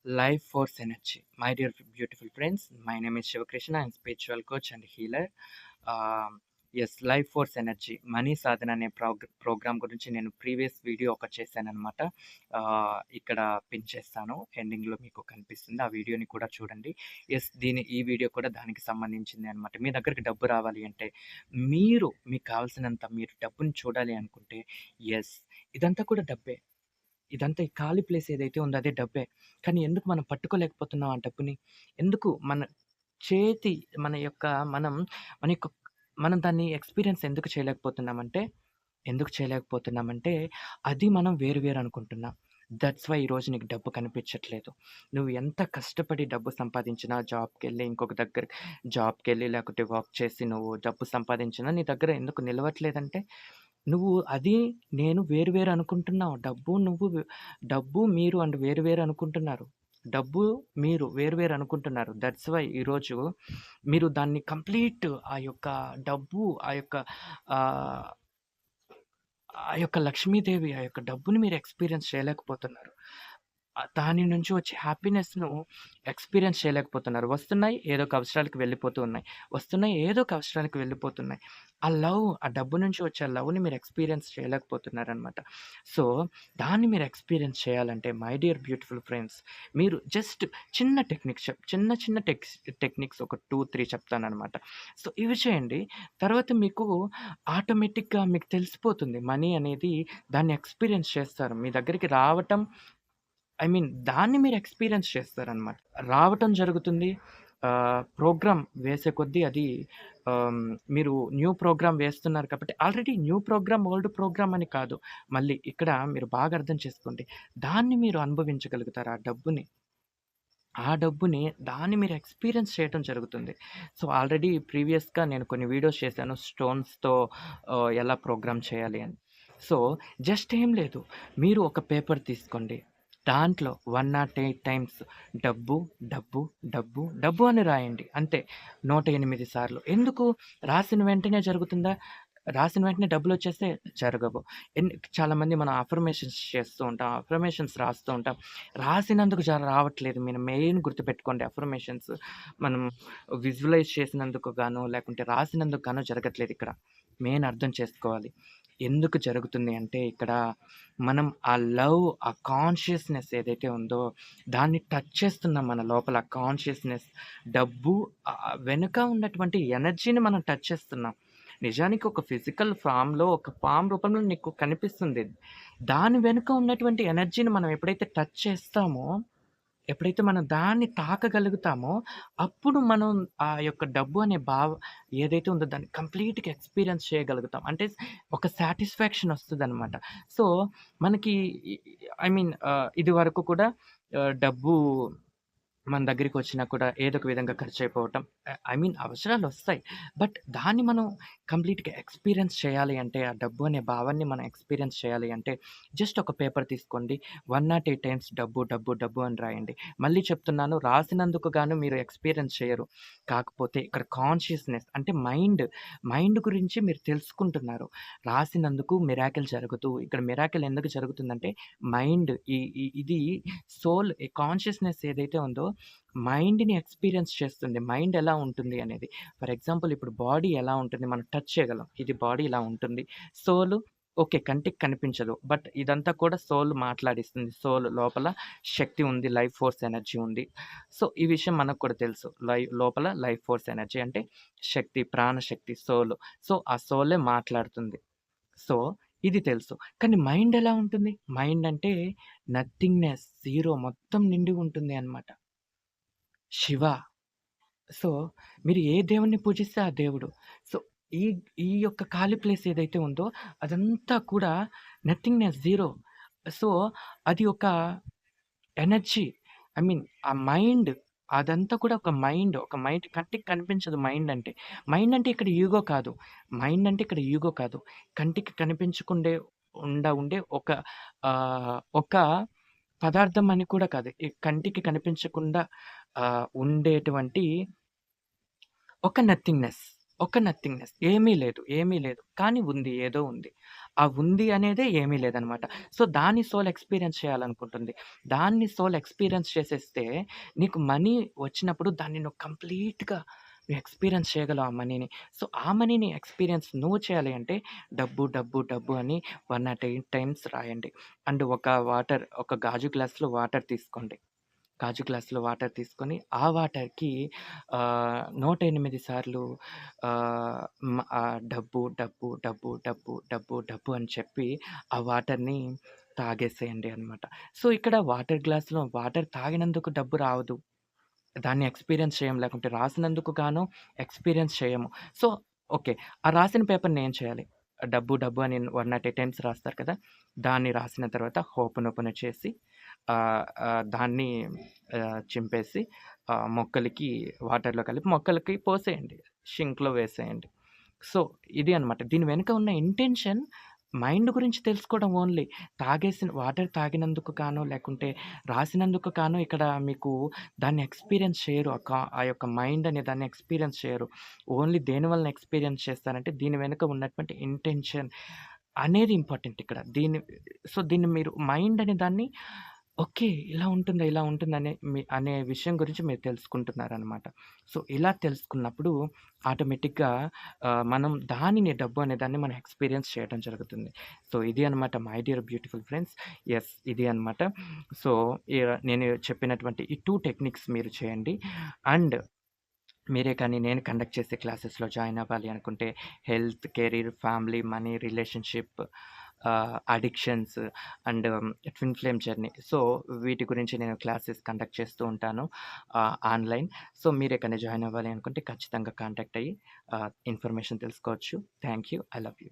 Life Force Energy. My dear beautiful friends, my name is Shivakrishna. I'm spiritual coach and healer. S life force energy money Sadhana అనే program గురించి నేను previous video ఒకటి చేశాను అనమాట. ఇక్కడ pin చేస్తాను, ఎండింగ్లో మీకు కనిపిస్తుంది. ఆ వీడియోని కూడా చూడండి. ఎస్ ఈ వీడియో కూడా దానికి సంబంధించింది అనమాట. మీ దగ్గరికి డబ్బు రావాలి అంటే మీకు కావాల్సినంత మీరు డబ్బుని చూడాలి అనుకుంటే ఎస్ ఇదంతా కూడా డబ్బే. ఇదంతా ఈ ఖాళీ ప్లేస్ ఏదైతే ఉందో అదే డబ్బే. కానీ ఎందుకు మనం పట్టుకోలేకపోతున్నాం ఆ డబ్బుని? ఎందుకు చేతి మన యొక్క మనం మన యొక్క మనం దాన్ని ఎక్స్‌పీరియన్స్ ఎందుకు చేయలేకపోతున్నామంటే అది మనం వేరు వేరు అనుకుంటున్నాం. దట్స్ వై ఈరోజు నీకు డబ్బు కనిపించట్లేదు. నువ్వు ఎంత కష్టపడి డబ్బు సంపాదించినా ఇంకొక దగ్గర జాబ్‌కెళ్ళి లేకపోతే వర్క్ చేసి నువ్వు డబ్బు సంపాదించినా నీ దగ్గర ఎందుకు నిలవట్లేదంటే నువ్వు నేను వేరు వేరు అనుకుంటున్నావు. డబ్బు మీరు వేరు వేరు అనుకుంటున్నారు. డబ్బు మీరు వేరు వేరు అనుకుంటున్నారు. దట్స్ వై ఈరోజు మీరు దాన్ని కంప్లీట్ ఆ యొక్క డబ్బు ఆహ్, ఆ యొక్క లక్ష్మీదేవి ఆ యొక్క డబ్బుని మీరు ఎక్స్‌పీరియన్స్ చేయలేకపోతున్నారు. దాని నుంచి వచ్చే హ్యాపీనెస్‌ను ఎక్స్‌పీరియన్స్ చేయలేకపోతున్నారు. వస్తున్నాయి, ఏదో ఒక అవసరాలకు వెళ్ళిపోతూ ఉన్నాయి. ఆ డబ్బు నుంచి వచ్చే లవ్‌ని మీరు ఎక్స్‌పీరియన్స్ చేయలేకపోతున్నారనమాట. సో, దాన్ని మీరు ఎక్స్‌పీరియన్స్ చేయాలంటే మై డియర్ బ్యూటిఫుల్ ఫ్రెండ్స్, మీరు జస్ట్ చిన్న టెక్నిక్స్ ఒక 2, 3 చెప్తాననమాట. సో, ఇవి చేయండి. తర్వాత మీకు ఆటోమేటిక్‌గా మీకు తెలిసిపోతుంది. మనీ అనేది దాన్ని ఎక్స్‌పీరియన్స్ చేస్తారు. మీ దగ్గరికి రావటం దాన్ని మీరు ఎక్స్‌పీరియన్స్ చేస్తారనమాట. రావటం జరుగుతుంది. ప్రోగ్రామ్ వేసే కొద్దీ అది మీరు న్యూ ప్రోగ్రామ్ వేస్తున్నారు కాబట్టి already new programme, old programme అని కాదు. మళ్ళీ ఇక్కడ మీరు బాగా అర్థం చేసుకోండి. దాన్ని మీరు అనుభవించగలుగుతారు దాన్ని మీరు ఎక్స్‌పీరియన్స్ చేయటం జరుగుతుంది. సో, ఆల్రెడీ ప్రీవియస్‌గా నేను కొన్ని వీడియోస్ చేశాను స్టోన్స్‌తో ఎలా ప్రోగ్రామ్ చేయాలి అని. సో, జస్ట్ ఏం లేదు. మీరు ఒక పేపర్ తీసుకోండి. దాంట్లో 108 టైమ్స్ డబ్బు, డబ్బు, డబ్బు, డబ్బు అని రాయండి. అంతే 108 సార్లు. ఎందుకు? రాసిన వెంటనే జరుగుతుందా? రాసిన వెంటనే డబ్బులొచ్చేస్తే జరగవు. చాలామంది మనం అఫర్మేషన్స్ చేస్తూ ఉంటాం. అఫర్మేషన్స్ రాస్తూ ఉంటాం. రాసినందుకు రావట్లేదు. మీరు మెయిన్ గుర్తుపెట్టుకోండి, అఫర్మేషన్స్ మనం విజువలైజ్ చేసినందుకు గాను, లేకుంటే రాసినందుకు గాను జరగట్లేదు ఇక్కడ. మెయిన్ అర్థం చేసుకోవాలి. ఎందుకు జరుగుతుంది అంటే ఇక్కడ మనం ఆ కాన్షియస్‌నెస్ ఏదైతే ఉందో దాన్ని టచ్ చేస్తున్నాం మన లోపల. కాన్షియస్‌నెస్, డబ్బు వెనుక ఉన్నటువంటి ఎనర్జీని మనం టచ్ చేస్తున్నాం. నిజానికి ఒక ఫిజికల్ ఒక ఫామ్ రూపంలో నీకు కనిపిస్తుంది. దాని వెనుక ఉన్నటువంటి ఎనర్జీని మనం ఎప్పుడైతే మనం దాన్ని తాకగలుగుతామో, అప్పుడు మనం ఆ యొక్క డబ్బు అనే ఏదైతే ఉందో దాన్ని కంప్లీట్‌గా ఎక్స్‌పీరియన్స్ చేయగలుగుతాం. అంటే ఒక సాటిస్ఫాక్షన్ వస్తదనమాట. సో, మనకి ఇదివరకు కూడా డబ్బు మన దగ్గరికొచ్చినా కూడా ఏదో ఒక విధంగా ఖర్చయిపోవటం. అవసరాలొస్తాయి. బట్ దాన్ని మనం కంప్లీట్‌గా ఎక్స్‌పీరియన్స్ చేయాలి అంటే, ఆ డబ్బు అనే భావాన్ని మనం ఎక్స్‌పీరియన్స్ చేయాలి అంటే, జస్ట్ ఒక పేపర్ తీసుకోండి. 108 టైమ్స్ డబ్బు, డబ్బు, డబ్బు అని రాయండి. మళ్ళీ చెప్తున్నాను, రాసినందుకు గాను మీరు ఎక్స్‌పీరియన్స్ చేయరు. కాకపోతే ఇక్కడ కాన్షియస్‌నెస్ అంటే మైండ్ గురించి మీరు తెలుసుకుంటున్నారు. రాసినందుకు మిరాకిల్ జరగదు. ఇక్కడ మిరాకిల్ ఎందుకు జరుగుతుందంటే, మైండ్ ఈ ఈ ఇది సోల్ కాన్షియస్‌నెస్ ఏదైతే ఉందో మైండ్‌ని ఎక్స్‌పీరియన్స్ చేస్తుంది. మైండ్ ఎలా ఉంటుంది అనేది. ఫర్ ఎగ్జాంపుల్ ఇప్పుడు బాడీ ఎలా ఉంటుంది మనం టచ్ చేయగలం. ఇది బాడీ ఇలా ఉంటుంది. Soul okay. కంటికి కనిపించదు. బట్ ఇదంతా కూడా సోల్ మాట్లాడిస్తుంది. సోల్ లోపల శక్తి ఉంది. లైఫ్ ఫోర్స్ ఎనర్జీ ఉంది. సో, ఈ విషయం మనకు కూడా తెలుసు. లోపల లైఫ్ ఫోర్స్ ఎనర్జీ అంటే శక్తి, ప్రాణశక్తి, సోల్. సో, ఆ సోలే మాట్లాడుతుంది. సో, ఇది తెలుసు. కానీ మైండ్ ఎలా ఉంటుంది? మైండ్ అంటే నథింగ్‌నెస్, జీరో మొత్తం నిండి ఉంటుంది అన్నమాట. శివ. సో, మీరు ఏ దేవుడిని పూజిస్తే ఆ దేవుడు. సో, ఈ ఈ యొక్క ఖాళీ ప్లేస్ ఏదైతే ఉందో అదంతా కూడా నథింగ్‌నెస్, జీరో. సో, అది ఒక ఎనర్జీ. ఆ మైండ్ అదంతా కూడా ఒక మైండ్ కంటికి కనిపించదు మైండ్ అంటే. మైండ్ అంటే ఇక్కడ ఈగో కాదు. కంటికి కనిపించకుండే ఉండే ఒక పదార్థం అని కూడా కాదు. ఈ కంటికి కనిపించకుండా ఉండేటువంటి ఒక నథింగ్‌నెస్. ఒక నథింగ్‌నెస్. ఏమీ లేదు. ఏమీ లేదు. కానీ ఉంది. ఏదో ఉంది. ఆ ఉంది అనేదే ఏమీ లేదనమాట. సో, దాన్ని సోల్ ఎక్స్‌పీరియన్స్ చేయాలనుకుంటుంది. దాన్ని సోల్ ఎక్స్‌పీరియన్స్ చేసేస్తే నీకు మనీ వచ్చినప్పుడు దాన్ని నువ్వు కంప్లీట్‌గా నువ్వు ఎక్స్‌పీరియన్స్ చేయగలవు ఆ మనీని. సో, ఆ మనీని ఎక్స్‌పీరియన్స్ నువ్వు చేయాలి అంటే డబ్బు, డబ్బు, డబ్బు అని 108 టైమ్స్ రాయండి. అండ్ ఒక గాజు గ్లాస్‌లో వాటర్ తీసుకోండి. గాజు గ్లాస్‌లో వాటర్ తీసుకొని, ఆ వాటర్‌కి 108 సార్లు డబ్బు, డబ్బు, డబ్బు, డబ్బు, డబ్బు, డబ్బు అని చెప్పి ఆ వాటర్‌ని తాగేసేయండి అనమాట. సో, ఇక్కడ వాటర్ గ్లాస్‌లో వాటర్ తాగినందుకు డబ్బు రావదు. దాన్ని ఎక్స్‌పీరియన్స్ చేయం. లేకుంటే రాసినందుకు గాను ఎక్స్‌పీరియన్స్ చేయము. So, okay. ఆ రాసిన పేపర్‌ని ఏం చేయాలి? డబ్బు, డబ్బు అని 108 టైమ్స్ రాస్తారు కదా! దాన్ని రాసిన తర్వాత ఓపెన్ చేసి దాన్ని చింపేసి మొక్కలకి వాటర్‌లో కలిపి మొక్కలకి పోసేయండి. సింక్‌లో వేసేయండి. సో, ఇది అన్నమాట. దీని వెనక ఉన్న ఇంటెన్షన్ మైండ్ గురించి తెలుసుకోవడం ఓన్లీ. వాటర్ తాగినందుకు గానో, లేకుంటే రాసినందుకు గానో ఇక్కడ మీకు దాన్ని ఎక్స్‌పీరియన్స్ చేయరు. ఆ యొక్క మైండ్ అనే దాన్ని ఎక్స్‌పీరియన్స్ చేయరు. ఓన్లీ దేని వలన ఎక్స్‌పీరియన్స్ చేస్తారంటే దీని వెనుక ఉన్నటువంటి ఇంటెన్షన్ అనేది ఇంపార్టెంట్ ఇక్కడ. దీన్ని మీరు మైండ్ అనే దాన్ని ఓకే. ఇలా ఉంటుందా అనే విషయం గురించి మీరు తెలుసుకుంటున్నారనమాట. సో, ఇలా తెలుసుకున్నప్పుడు ఆటోమేటిక్‌గా మనం డబ్బు అనే దాన్ని మనం ఎక్స్‌పీరియన్స్ చేయడం జరుగుతుంది. సో, ఇది అనమాట my dear beautiful friends. Yes. ఇది అనమాట. సో, నేను చెప్పినటువంటి ఈ 2 టెక్నిక్స్ మీరు చేయండి. అండ్ మీరే కానీ నేను కండక్ట్ చేసే క్లాసెస్‌లో జాయిన్ అవ్వాలి అనుకుంటే health, career, family, money, relationship, addictions and twin flame journey. So, వీటి గురించి నేను క్లాసెస్ కండక్ట్ చేస్తూ ఉంటాను ఆన్‌లైన్. సో, మీరే కానీ జాయిన్ అవ్వాలి అనుకుంటే ఖచ్చితంగా కాంటాక్ట్ అయ్యి ఇన్ఫర్మేషన్ తెలుసుకోవచ్చు. Thank you. I love you.